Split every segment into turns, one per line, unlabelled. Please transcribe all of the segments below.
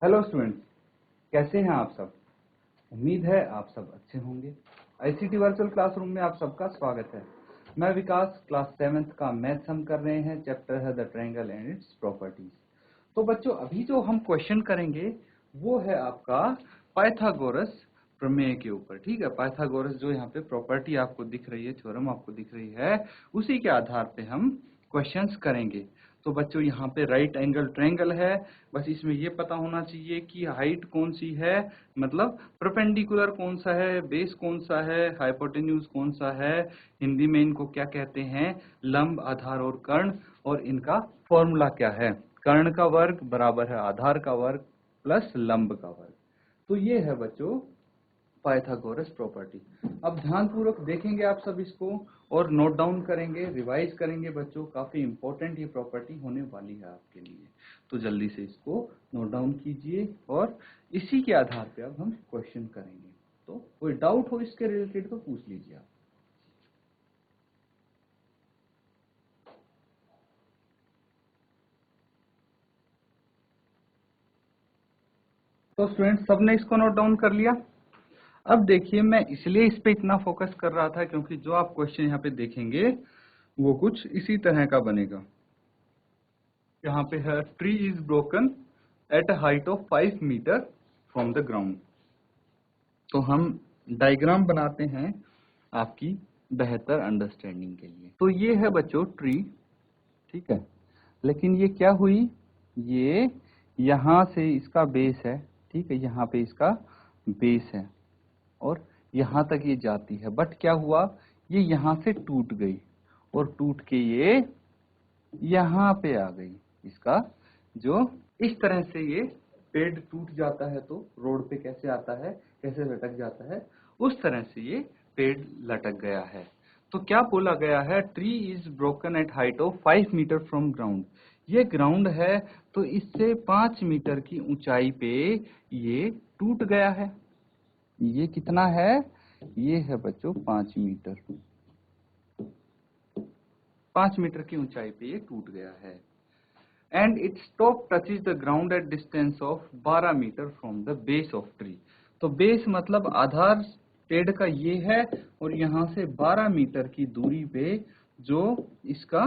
Hello students, कैसे हैं आप सब। उम्मीद है आप सब अच्छे होंगे। आईसीटी वर्चुअल क्लासरूम में आप सबका स्वागत है। मैं विकास, क्लास 7th का मैथ्स हम कर रहे हैं। चैप्टर है the triangle and its properties. तो बच्चों, अभी जो हम क्वेश्चन करेंगे वो है आपका पाइथागोरस प्रमेय के ऊपर। ठीक है, पाइथागोरस जो यहाँ पे प्रॉपर्टी आपको दिख रही है, थ्योरम आपको दिख रही है, उसी के आधार पे हम क्वेश्चंस करेंगे। तो बच्चों, यहाँ पे राइट एंगल ट्रायंगल है। बस इसमें ये पता होना चाहिए कि हाइट कौन सी है, मतलब परपेंडिकुलर कौन सा है, बेस कौन सा है, हाइपोटेन्यूज कौन सा है। हिंदी में इनको क्या कहते हैं, लंब, आधार और कर्ण। और इनका फॉर्मूला क्या है, कर्ण का वर्ग बराबर है आधार का वर्ग प्लस लंब का वर्ग। तो ये है बच्चों पाइथागोरस प्रॉपर्टी। अब ध्यानपूर्वक देखेंगे आप सब इसको और नोट डाउन करेंगे, रिवाइज करेंगे बच्चों। काफी इंपॉर्टेंट ये प्रॉपर्टी होने वाली है आपके लिए, तो जल्दी से इसको नोट डाउन कीजिए और इसी के आधार पे अब हम क्वेश्चन करेंगे। तो कोई डाउट हो इसके रिलेटेड तो पूछ लीजिए आप। तो स्टूडेंट्स, सबने इसको नोट डाउन कर लिया। अब देखिए, मैं इसलिए इस पे इतना फोकस कर रहा था क्योंकि जो आप क्वेश्चन यहाँ पे देखेंगे वो कुछ इसी तरह का बनेगा। यहाँ पे है tree is broken at a height of 5 metre from the ground. तो हम डायग्राम बनाते हैं आपकी बेहतर अंडरस्टैंडिंग के लिए। तो ये है बच्चों ट्री, ठीक है। लेकिन ये क्या हुई, ये यहाँ से इसका बेस है, ठीक है, यहाँ पे इसका बेस है और यहाँ तक ये जाती है। बट क्या हुआ, ये यहाँ से टूट गई और टूट के ये यहाँ पे आ गई। इसका जो इस तरह से ये पेड़ टूट जाता है तो रोड पे कैसे आता है, कैसे लटक जाता है, उस तरह से ये पेड़ लटक गया है। तो क्या बोला गया है, tree is broken at height of 5 metre from ground. ये ग्राउंड है तो इससे 5 मीटर की ऊंचाई पे ये टूट गया है। ये कितना है, ये है बच्चों 5 मीटर। 5 मीटर की ऊंचाई पे ये टूट गया है। And its top touches the ground at distance of 12 metre from the base of tree. तो बेस मतलब आधार पेड़ का ये है और यहाँ से 12 मीटर की दूरी पे जो इसका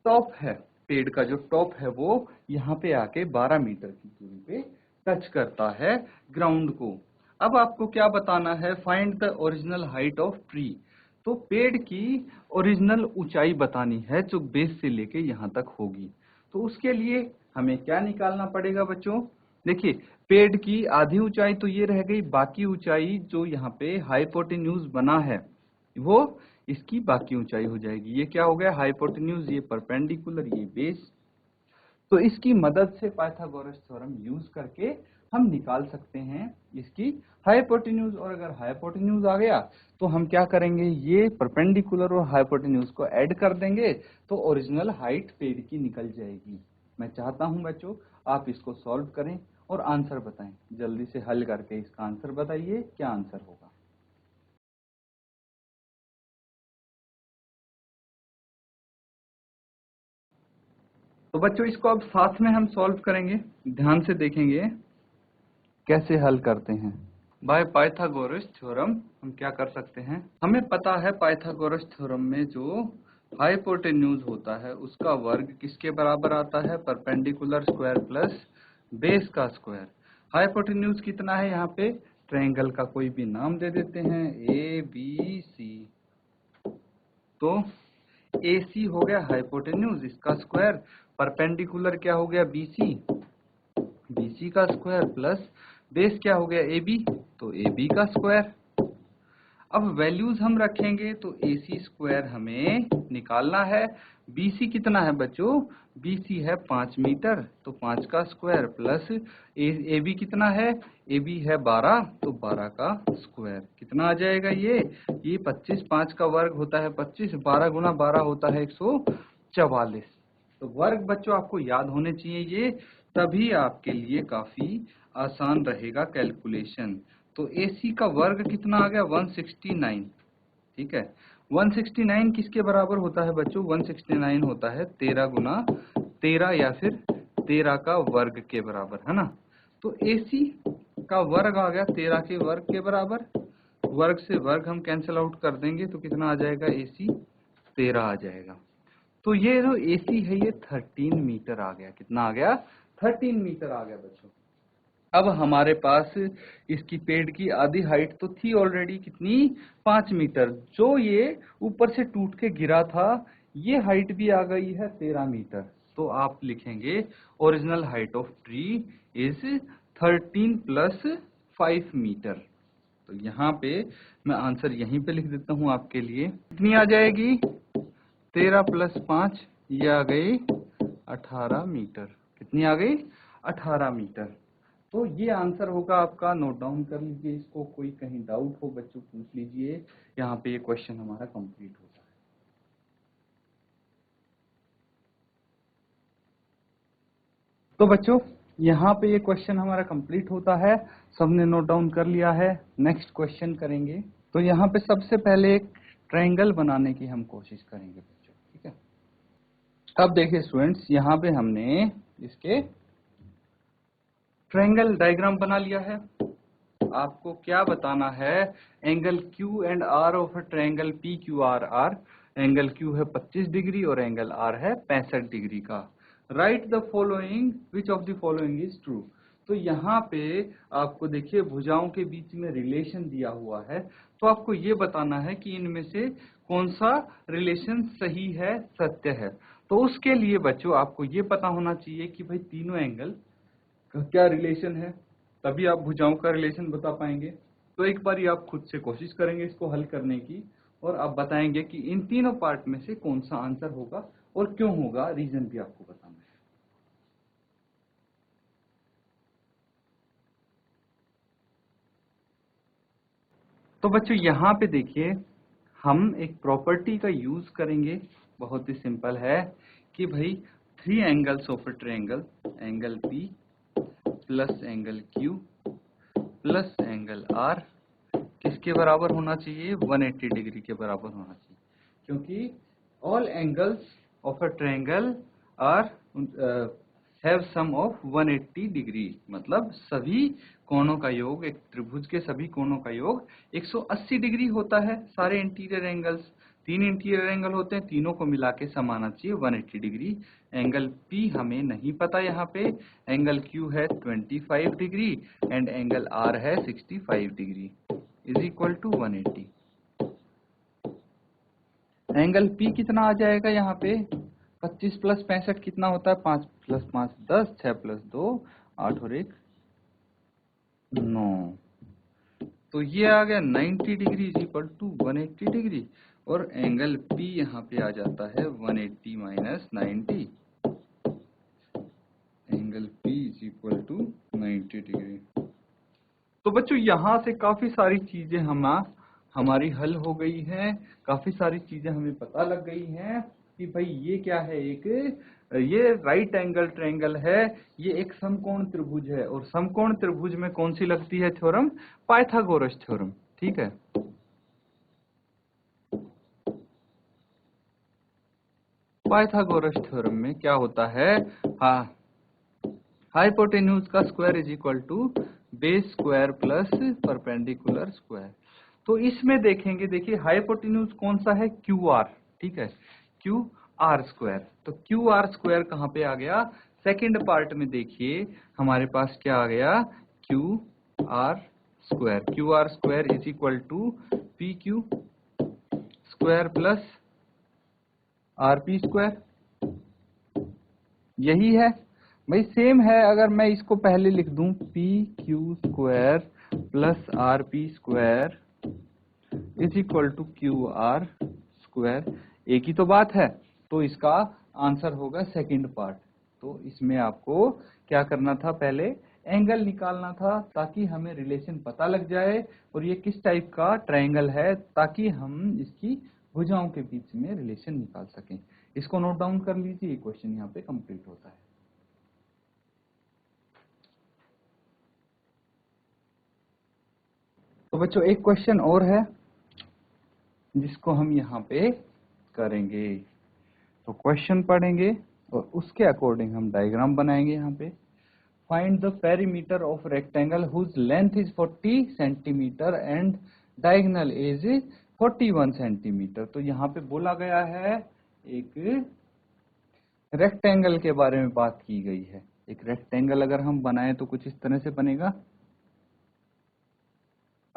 टॉप है, पेड़ का जो टॉप है वो यहाँ पे आके 12 मीटर की दूरी पे टच करता है ग्राउंड को। अब आपको क्या बताना है, find the original height of tree. तो पेड़ की ओरिजिनल ऊंचाई बतानी है जो बेस से लेके यहाँ तक होगी। तो उसके लिए हमें क्या निकालना पड़ेगा बच्चों, देखिए पेड़ की आधी ऊंचाई तो ये रह गई, बाकी ऊंचाई जो यहाँ पे हाइपोटेन्यूज बना है वो इसकी बाकी ऊंचाई हो जाएगी। ये क्या हो गया, हाइपोटेन्यूज, ये परपेंडिकुलर, ये बेस। तो इसकी मदद से पाइथागोरस थ्योरम यूज करके हम निकाल सकते हैं इसकी हाइपोटेन्यूज। और अगर हाइपोटेन्यूज आ गया तो हम क्या करेंगे, ये परपेंडिकुलर और हाइपोटेन्यूज को ऐड कर देंगे तो ओरिजिनल हाइट पेड़ की निकल जाएगी। मैं चाहता हूं बच्चों आप इसको सॉल्व करें और आंसर बताएं। जल्दी से हल करके इसका आंसर बताइए, क्या आंसर होगा। तो बच्चों इसको अब साथ में हम सॉल्व करेंगे, ध्यान से देखेंगे कैसे हल करते हैं। बाय पाइथागोरस थ्योरम हम क्या कर सकते हैं, हमें पता है पाइथागोरस थ्योरम में जो हाइपोटेन्यूज होता है उसका वर्ग किसके बराबर आता है, परपेंडिकुलर स्क्वायर प्लस बेस का स्क्वायर। हाइपोटेन्यूज कितना है, यहाँ पे ट्रायंगल का कोई भी नाम दे देते हैं, ए बी सी। तो AC हो गया हाइपोटेन्यूज, इसका स्क्वायर, परपेंडिकुलर क्या हो गया BC, BC का स्क्वायर प्लस बेस क्या हो गया AB, तो AB का स्क्वायर। अब वैल्यूज हम रखेंगे तो AC स्क्वायर हमें निकालना है। BC कितना है बच्चों, BC है 5 मीटर तो 5 का स्क्वायर प्लस AB कितना है, AB है 12 तो 12 का स्क्वायर। कितना आ जाएगा ये 25, 5 का वर्ग होता है 25, 12 गुना 12 होता है 144। तो वर्ग बच्चों आपको याद होने चाहिए ये, तभी आपके लिए काफी आसान रहेगा कैलकुलेशन। तो AC का वर्ग कितना आ गया 169, ठीक है। 169 किसके बराबर होता है बच्चों, 169 होता है 13 गुना 13 या फिर 13 का वर्ग के बराबर, है ना। तो AC का वर्ग आ गया 13 के वर्ग के बराबर, वर्ग से वर्ग हम कैंसिल आउट कर देंगे तो कितना आ जाएगा, AC 13 आ जाएगा। तो ये जो AC है ये 13 मीटर आ गया। कितना आ गया, 13 मीटर आ गया बच्चों। अब हमारे पास इसकी पेड़ की आधी हाइट तो थी ऑलरेडी, कितनी, 5 मीटर। जो ये ऊपर से टूट के गिरा था, ये हाइट भी आ गई है 13 मीटर। तो आप लिखेंगे original height of tree is 13 plus 5 metre. तो यहाँ पे मैं आंसर यहीं पे लिख देता हूँ आपके लिए। कितनी आ जाएगी, 13 प्लस 5, ये आ गई 18 मीटर। कितनी आ गई, 18 मीटर। तो ये आंसर होगा आपका, नोट डाउन कर लीजिए इसको। कोई कहीं डाउट हो बच्चों पूछ लीजिए। यहाँ पे ये क्वेश्चन हमारा कंप्लीट होता है। तो बच्चों यहाँ पे ये क्वेश्चन हमारा कंप्लीट होता है। सबने नोट डाउन कर लिया है। नेक्स्ट क्वेश्चन करेंगे। तो यहाँ पे सबसे पहले एक ट्रायंगल बनाने की हम कोशिश करेंगे बच्चों, ठीक है। अब देखिए स्टूडेंट्स, यहाँ पे हमने इसके ट्रायंगल डायग्राम बना लिया है। आपको क्या बताना है, angle Q and R of triangle PQRR। Angle Q है 25 डिग्री और एंगल R है 65 डिग्री का। Right the following, which of the following is true. तो यहाँ पे आपको देखिए भुजाओं के बीच में रिलेशन दिया हुआ है। तो आपको ये बताना है कि इनमें से कौन सा रिलेशन सही है, सत्य है। तो उसके लिए बच्चों आपको ये पता होना चाहिए कि भाई तीनों एंगल का क्या रिलेशन है, तभी आप भुजाओं का रिलेशन बता पाएंगे। तो एक बार आप खुद से कोशिश करेंगे इसको हल करने की, और आप बताएंगे कि इन तीनों पार्ट में से कौन सा आंसर होगा और क्यों होगा, रीजन भी आपको बताना है। तो बच्चों यहाँ पे देखिए, हम एक प्रॉपर्टी का यूज करेंगे, बहुत ही सिंपल है कि भाई 3 angles of a triangle, angle P plus angle Q plus angle R किसके बराबर होना चाहिए, 180 डिग्री के बराबर होना चाहिए। क्योंकि all angles of a triangle are have sum of 180 degree, मतलब सभी कोणों का योग, एक त्रिभुज के सभी कोणों का योग 180 डिग्री होता है। सारे इंटीरियर एंगल्स, 3 इंटीरियर एंगल होते हैं, तीनों को मिला के सम आना चाहिए 180 डिग्री। एंगल P हमें नहीं पता यहाँ पे, एंगल Q है 25 डिग्री एंड एंगल R है 65 degree is equal to 180। Angle P कितना आ जाएगा यहाँ पे, 25 प्लस 65 कितना होता है, 5 प्लस 5 10, 6 प्लस 2 8 और 1 9। तो ये आ गया 90 degree is equal to 180 degree, और एंगल P यहाँ पे आ जाता है 180 minus 90। Angle P is equal to 90 degree. तो बच्चों यहाँ से काफी सारी चीजें हमारी हल हो गई हैं, काफी सारी चीजें हमें पता लग गई हैं कि भाई ये क्या है, एक ये राइट एंगल ट्रायंगल है, ये एक समकोण त्रिभुज है, और समकोण त्रिभुज में कौन सी लगती है थ्योरम, पाइथागोरस थ्योरम, ठीक है। पाइथागोरस थ्योरम में क्या होता है, हाँ, हाइपोटेन्यूज का square is equal to base square plus perpendicular square. तो इसमें देखेंगे, देखिए हाइपोटेन्यूज कौन सा है, क्यू आर, ठीक है, क्यू आर स्क्वायर। तो क्यू आर स्क्वायर कहाँ पे आ गया, सेकेंड पार्ट में देखिए हमारे पास क्या आ गया, Q R square. Q R square is equal to P Q square plus R P square, यही है भाई, सेम है। अगर मैं इसको पहले लिख दूं P Q square plus R P square is equal to Q R square, एक ही तो बात है। तो इसका आंसर होगा सेकंड पार्ट। तो इसमें आपको क्या करना था, पहले एंगल निकालना था ताकि हमें रिलेशन पता लग जाए और ये किस टाइप का ट्रायंगल है, ताकि हम इसकी भुजाओं के बीच में रिलेशन निकाल सकें। इसको नोट डाउन कर लीजिए, ये क्वेश्चन यहाँ पे कंप्लीट होता है। तो बच्चों एक क्वेश्चन और है जिसको हम यहाँ पे करेंगे। तो क्वेश्चन पढ़ेंगे। और उसके अकॉर्डिंग हम डायग्राम बनाएंगे यहाँ पे। Find the perimeter of rectangle whose length is 40 centimetre and diagonal is 41 centimetre. तो यहाँ पे बोला गया है, एक रेक्टेंगल के बारे में बात की गई है। एक रेक्टेंगल अगर हम बनाए तो कुछ इस तरह से बनेगा।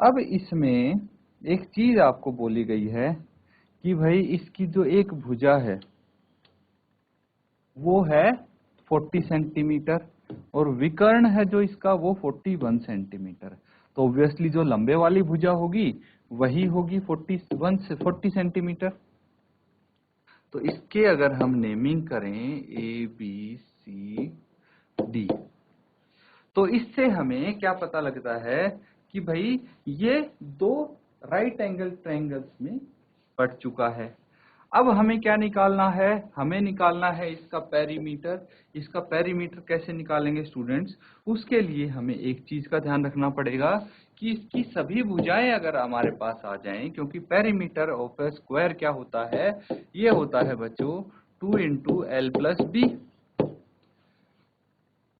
अब इसमें एक चीज आपको बोली गई है कि भाई इसकी जो एक भुजा है वो है 40 सेंटीमीटर और विकर्ण है जो इसका वो 41 सेंटीमीटर। तो ऑब्वियसली जो लंबे वाली भुजा होगी वही होगी 40 सेंटीमीटर। तो इसके अगर हम नेमिंग करें ए बी सी डी, तो इससे हमें क्या पता लगता है कि भाई ये दो राइट एंगल ट्रायंगल्स में पड़ चुका है। अब हमें क्या निकालना है, हमें निकालना है इसका पेरीमीटर। इसका पेरीमीटर कैसे निकालेंगे स्टूडेंट्स, उसके लिए हमें एक चीज का ध्यान रखना पड़ेगा कि इसकी सभी भुजाएं अगर हमारे पास आ जाएं, क्योंकि पेरीमीटर ऑफ ए स्क्वायर क्या होता है, ये होता है बच्चों 2 इंटू एल प्लस बी।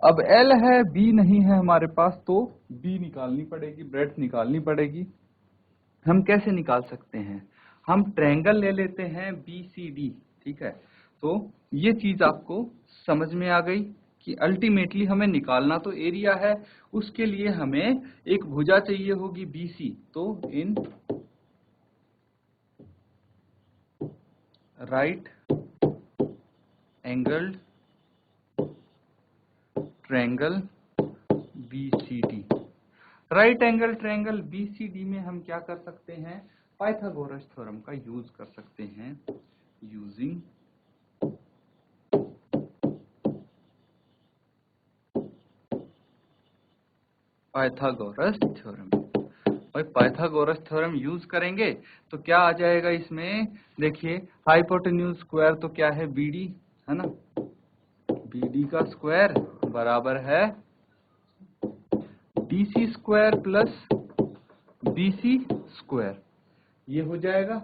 अब L है, B नहीं है हमारे पास, तो B निकालनी पड़ेगी, ब्रेड्थ निकालनी पड़ेगी। हम कैसे निकाल सकते हैं, हम ट्रायंगल ले लेते हैं BCD, ठीक है। तो ये चीज आपको समझ में आ गई कि अल्टीमेटली हमें निकालना तो एरिया है, उसके लिए हमें एक भुजा चाहिए होगी BC। तो in right angled triangle BCD, right angle triangle BCD में हम क्या कर सकते हैं, पाइथागोरस थ्योरम का यूज कर सकते हैं। Using Pythagoras theorem. और पाइथागोरस थ्योरम यूज करेंगे तो क्या आ जाएगा इसमें, देखिए हाइपोटेन्यूज स्क्वायर तो क्या है BD, है ना। BD का स्क्वायर बराबर है DC square plus BC square, ये हो जाएगा।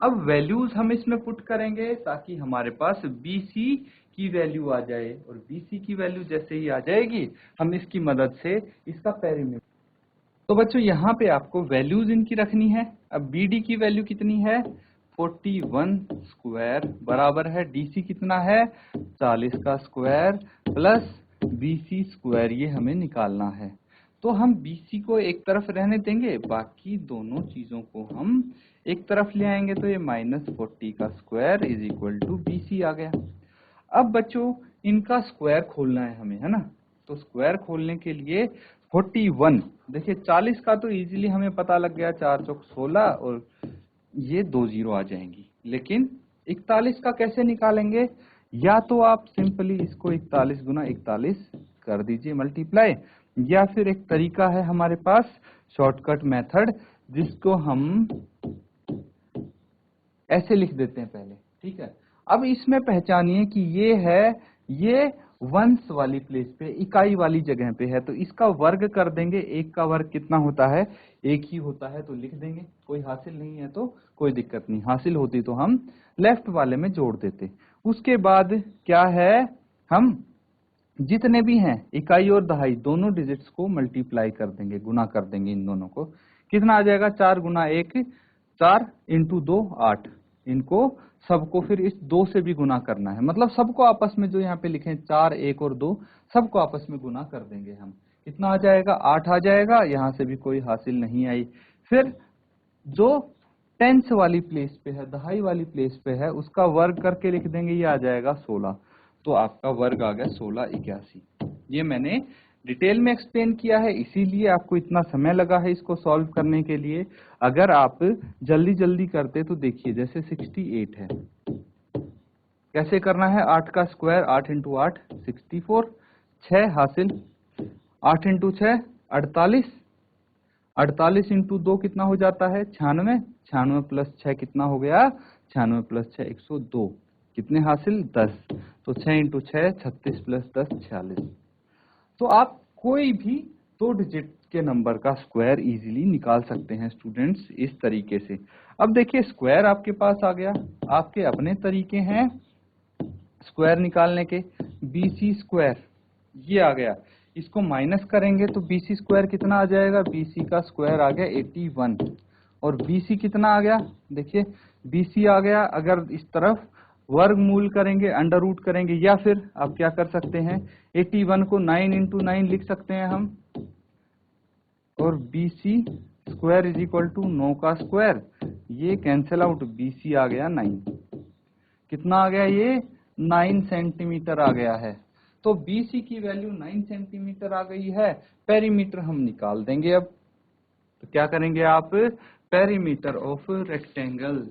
अब वैल्यूज हम इसमें पुट करेंगे ताकि हमारे पास BC की वैल्यू आ जाए, और BC की वैल्यू जैसे ही आ जाएगी हम इसकी मदद से इसका पेरीमीटर। तो बच्चों यहाँ पे आपको वैल्यूज इनकी रखनी है। अब BD की वैल्यू कितनी है, 41 स्क्वायर बराबर है DC कितना है, 40 का स्क्वायर प्लस BC स्क्वायर, ये हमें निकालना है। तो हम BC को एक तरफ रहने देंगे, बाकी दोनों चीजों को हम एक तरफ ले आएंगे, तो ये -40 का square is equal to BC आ गया। अब बच्चों इनका स्क्वायर खोलना है हमें, है ना। तो स्क्वायर खोलने के लिए 41, देखिए 40 का तो इजीली हमें पता लग गया, 4 चौक 16 और ये 2 जीरो आ जाएंगी। लेकिन 41 का कैसे निकालेंगे, या तो आप सिंपली इसको 41 गुना 41 कर दीजिए मल्टीप्लाई, या फिर एक तरीका है हमारे पास शॉर्टकट मेथड, जिसको हम ऐसे लिख देते हैं पहले, ठीक है। अब इसमें पहचानिए कि ये वंश वाली प्लेस पे, इकाई वाली जगह पे है, तो इसका वर्ग कर देंगे। एक का वर्ग कितना होता है, एक ही होता है, तो लिख देंगे। कोई हासिल नहीं है तो कोई दिक्कत नहीं, हासिल होती तो हम लेफ्ट वाले में जोड़ देते। उसके बाद क्या है, हम जितने भी हैं इकाई और दहाई दोनों डिजिट्स को मल्टीप्लाई कर देंगे, गुना कर देंगे इन दोनों को। कितना आ जाएगा, 4 गुना 1 4 इंटू 2 8, इनको सबको फिर इस 2 से भी गुना करना है, मतलब सबको आपस में जो यहाँ पे लिखे 4 1 और 2 सबको आपस में गुना कर देंगे हम। कितना आ जाएगा, 8 आ जाएगा, यहाँ से भी कोई हासिल नहीं आई। फिर जो टेंस वाली प्लेस पे है, दहाई वाली प्लेस पे है, उसका वर्ग करके लिख देंगे, ये आ जाएगा 16। तो आपका वर्ग आ गया 16 81। ये मैंने डिटेल में एक्सप्लेन किया है, इसीलिए आपको इतना समय लगा है इसको सॉल्व करने के लिए। अगर आप जल्दी जल्दी करते तो देखिए, जैसे 68 है, कैसे करना है, 8 का स्क्वायर 8 इंटू 8 64, 6 हासिल, 8 इंटू 6 48, 48 इंटू 2 कितना हो जाता है 96, 96 प्लस 6 कितना हो गया, 96 प्लस 6 102, कितने हासिल 10। तो 6 इंटू 6 36 प्लस 10 46। तो आप कोई भी 2 डिजिट के नंबर का स्क्वायर इजीली निकाल सकते हैं स्टूडेंट्स, इस तरीके से। अब देखिए स्क्वायर आपके पास आ गया, आपके अपने तरीके हैं स्क्वायर निकालने के, BC स्क्वायर ये आ गया, इसको माइनस करेंगे तो BC स्क्वायर कितना आ जाएगा, BC का स्क्वायर आ गया 81, और BC कितना आ गया, देखिए BC आ गया, अगर इस तरफ वर्गमूल करेंगे, अंडर रूट करेंगे, या फिर आप क्या कर सकते हैं 81 को 9 इंटू 9 लिख सकते हैं हम, और BC square is equal to 9 का स्क्वायर, ये कैंसिल आउट, BC आ गया 9, कितना आ गया ये 9 सेंटीमीटर आ गया है। तो BC की वैल्यू 9 सेंटीमीटर आ गई है, पेरीमीटर हम निकाल देंगे अब। तो क्या करेंगे आप, perimeter of rectangle,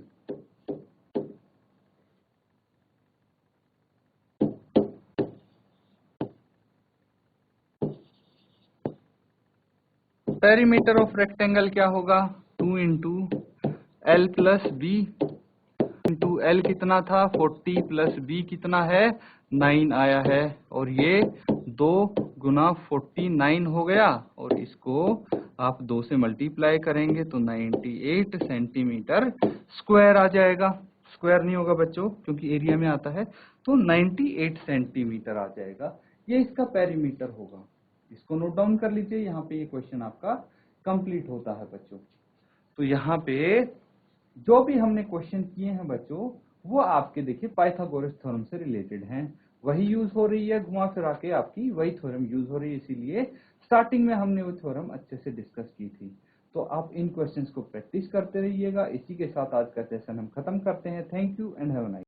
perimeter of rectangle क्या होगा, 2 into L plus B, into L कितना था 40 प्लस बी कितना है 9 आया है, और ये 2 गुना 49 हो गया, और इसको आप 2 से मल्टीप्लाई करेंगे तो 98 सेंटीमीटर स्क्वायर आ जाएगा। स्क्वायर नहीं होगा बच्चों क्योंकि एरिया में आता है, तो 98 सेंटीमीटर आ जाएगा, ये इसका पेरीमीटर होगा। इसको नोट डाउन कर लीजिए, यहाँ पे ये क्वेश्चन आपका कंप्लीट होता है बच्चों। तो यहाँ पे जो भी हमने क्वेश्चन किए हैं बच्चों, वो आपके देखिए पाइथागोरस थ्योरम से रिलेटेड हैं, वही यूज हो रही है, घुमा फिरा के आपकी वही थ्योरम यूज हो रही है, इसीलिए स्टार्टिंग में हमने वो थ्योरम अच्छे से डिस्कस की थी। तो आप इन क्वेश्चंस को प्रैक्टिस करते रहिएगा। इसी के साथ आज का सेशन हम खत्म करते हैं। Thank you and have a nice